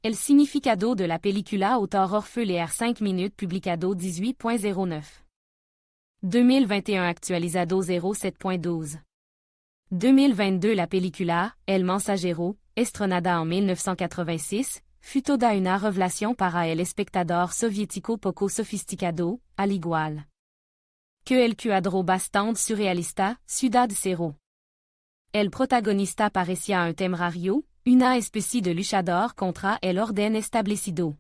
El significado de la película autor Orfeu leer 5 minutes publicado 18.09. 2021 actualizado 07.12. 2022 La película, El Mensajero, estrenada en 1986, fut toda una revelación para el espectador soviético poco sofisticado, al igual que el cuadro bastante surrealista, Ciudad Cero. El protagonista parecía un temerario, una especie de luchador contra el orden establecido.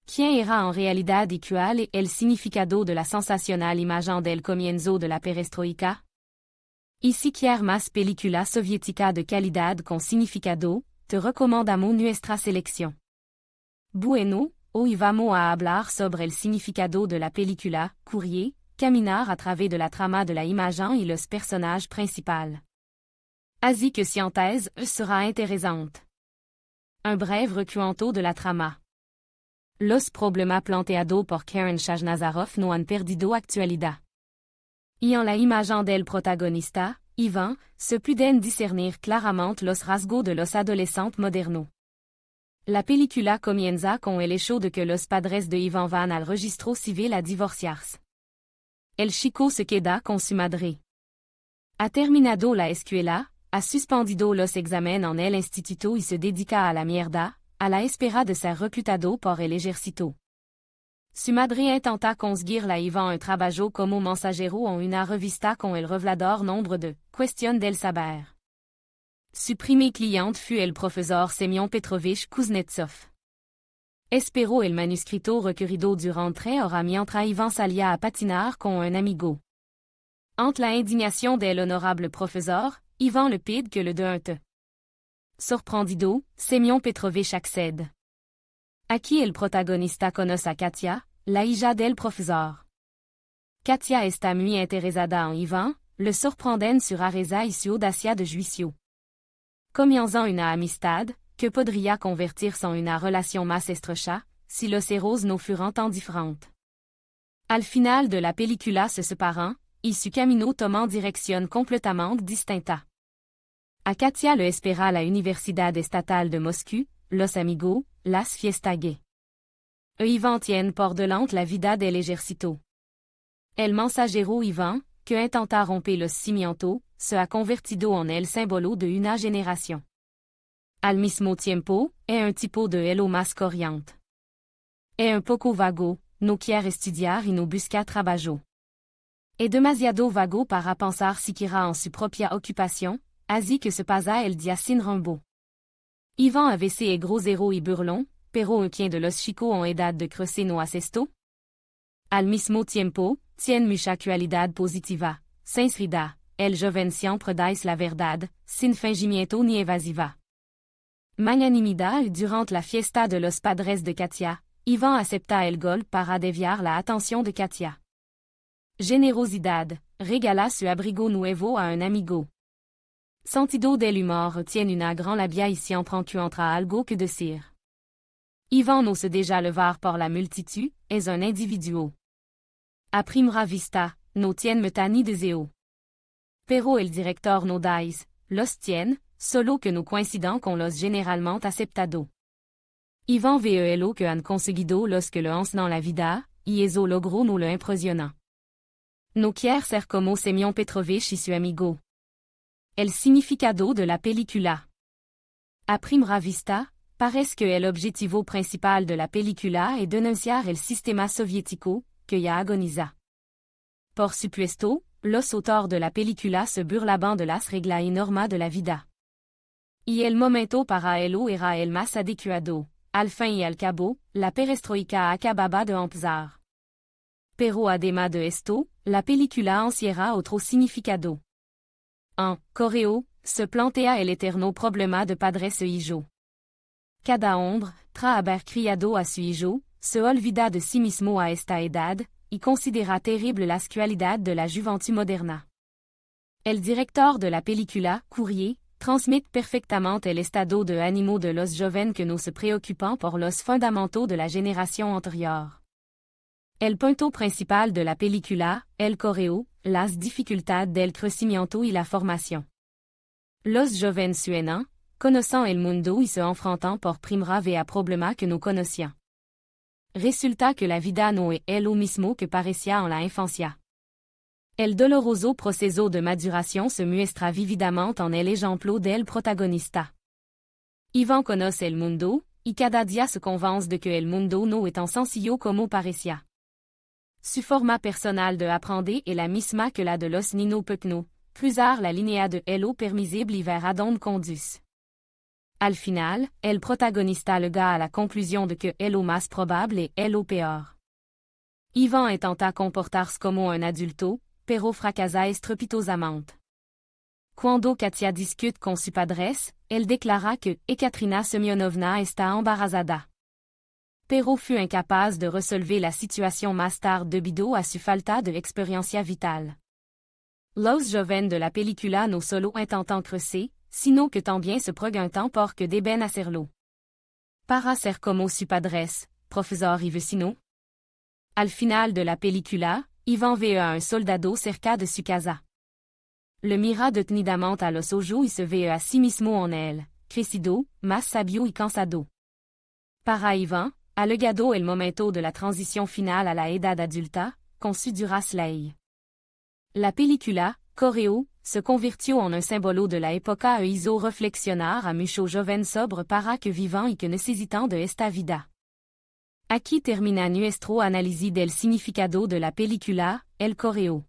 ¿Quién era en realidad y cuál es el significado de la sensacional imagen del comienzo de la perestroika? Y si quieres más película soviética de calidad con significado, te recomendamos nuestra selección. Bueno, hoy vamos a hablar sobre el significado de la película, Courrier, caminar a través de la trama de la imagen y los personajes principaux. Así que synthèse sera intéressante. Un breve recuento de la trama. Los problemas planteados por Karen Shahnazarov no han perdido actualidad. Y en la imagen del protagonista, Ivan, se pueden discernir claramente los rasgos de los adolescentes modernos. La película comienza con el hecho de que los padres de Ivan van al registro civil a divorciarse. El chico se queda con su madre. Ha terminado la escuela, ha suspendido los exámenes en el instituto y se dedica a la mierda, a la espera de ser reclutado por el ejército. Su madre intenta conseguirle a Ivan un trabajo como mensajero en una revista con el revelador nombre de Cuestión del Saber. Su primer cliente fut el profesor Semyon Petrovich Kuznetsov. Esperó el manuscrito requerido durant 3 horas mientras Ivan salía a patinar con un amigo. Entre la indignación del honorable profesor, Ivan le pide que le dé. Sorprendido, Semyon Petrovich accede. Aquí el protagonista conoce a Katia, la hija del profesor. Katia está muy interesada en Ivan, le sorprenden su rareza y su audacia de juicio. Comienzan una amistad, que podría convertirse en una relación más estrecha, si los héros no fueran tan diferentes. Al final de la película se separan, y su camino toman dirección completamente distinta. A Katia le espera la Universidad Estatal de Moscú, los amigos, las fiestas gay. Ivan tiene por delante la vida del ejército. El mensajero Ivan, que intenta romper los cimientos, se ha convertido en el símbolo de una generación. Al mismo tiempo, es un tipo de héroe más corriente. Es un poco vago, no quiere estudiar y no busca trabajo. Es demasiado vago para pensar siquiera en su propia ocupación, así que se pasa el día sin rumbo. Ivan a veces es grosero y burlón, pero un quien de los chicos en edad de crecer no hace esto. Al mismo tiempo, tiene mucha cualidad positiva, sinceridad, el joven siempre dice la verdad, sin fingimiento ni evasiva. Magnanimidad durante la fiesta de los padres de Katia, Ivan acepta el gol para desviar la atención de Katia. Generosidad, regala su abrigo nuevo a un amigo. Sentido del humor tiene una gran labia y siempre encuentra algo que decir. Ivan no se deja levar por la multitud, es un individuo. A primera vista, no tiene meta ni deseo. Pero el director no dice, los tiene, solo que no coinciden con los generalmente aceptados. Ivan ve lo que han conseguido los que le han en la vida, y eso logro no lo impresiona. No quiere ser como Semyon Petrovich y su amigo. El significado de la película. A primera vista, parece que el objetivo principal de la película es denunciar el sistema soviético, que ya agoniza. Por supuesto, los autores de la película se burlaban de las reglas y normas de la vida. Y el momento para ello era el más adecuado. Al fin y al cabo, la perestroika acababa de empezar. Pero además de esto, la película encierra otro significado. En Correo, se plantea el eterno problema de padres e hijo. Cada hombre, tras haber criado a su hijo, se olvida de sí mismo a esta edad, y considera terrible la cualidad de la juventud moderna. El director de la película, Courrier, transmite perfectamente el estado de ánimo de los jóvenes que no se preocupan por los fundamentos de la generación anterior. El punto principal de la película, el correo, las dificultades del crecimiento y la formación. Los jóvenes suenan, Conosant el mundo y se enfrentant por primera vez a problema que no conocía. Resulta que la vida no es lo mismo que parecía en la infancia. El doloroso proceso de maduración se muestra vividamente en el ejemplo del protagonista. Ivan conoce el mundo, y cada día se convence de que el mundo no es tan sencillo como parecía. Su forma personal de aprender es la misma que la de los niños pequeños, cruzar la línea de lo permisible y ver a donde conduce. Al final, el protagonista llega a la conclusión de que lo más probable es lo peor. Ivan intenta comportarse como un adulto, pero fracasa estrepitosamente. Cuando Katia discute con su padres, él declara que Ekaterina Semyonovna está embarazada. Pero fut incapaz de resolver la situación más tarde debido a su falta de experiencia vital. Los jóvenes de la película no solo intentan crecer, sino que también se preguntan por qué deben hacerlo. Para ser como su padres, profesor y vecino. Al final de la película, Ivan ve a un soldado cerca de su casa. Le mira detenidamente a los ojos y se ve a sí mismo en él, crecido, más sabio y cansado. Para Ivan, ha llegado el momento de la transición final a la edad adulta, con su duras ley. La película, Coreo, se convirtió en un símbolo de la época e hizo reflexionar a muchos jóvenes sobre para que vivan y que necesitan de esta vida. Aquí termina nuestro análisis del significado de la película, El Coreo.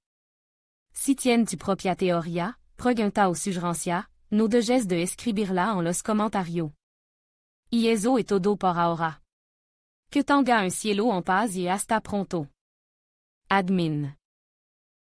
Si tienes tu propia teoría, pregunta o sugerencia, no dejes de escribirla en los comentarios. Y eso es todo por ahora. Que tenga un cielo en paz y hasta pronto. Admin.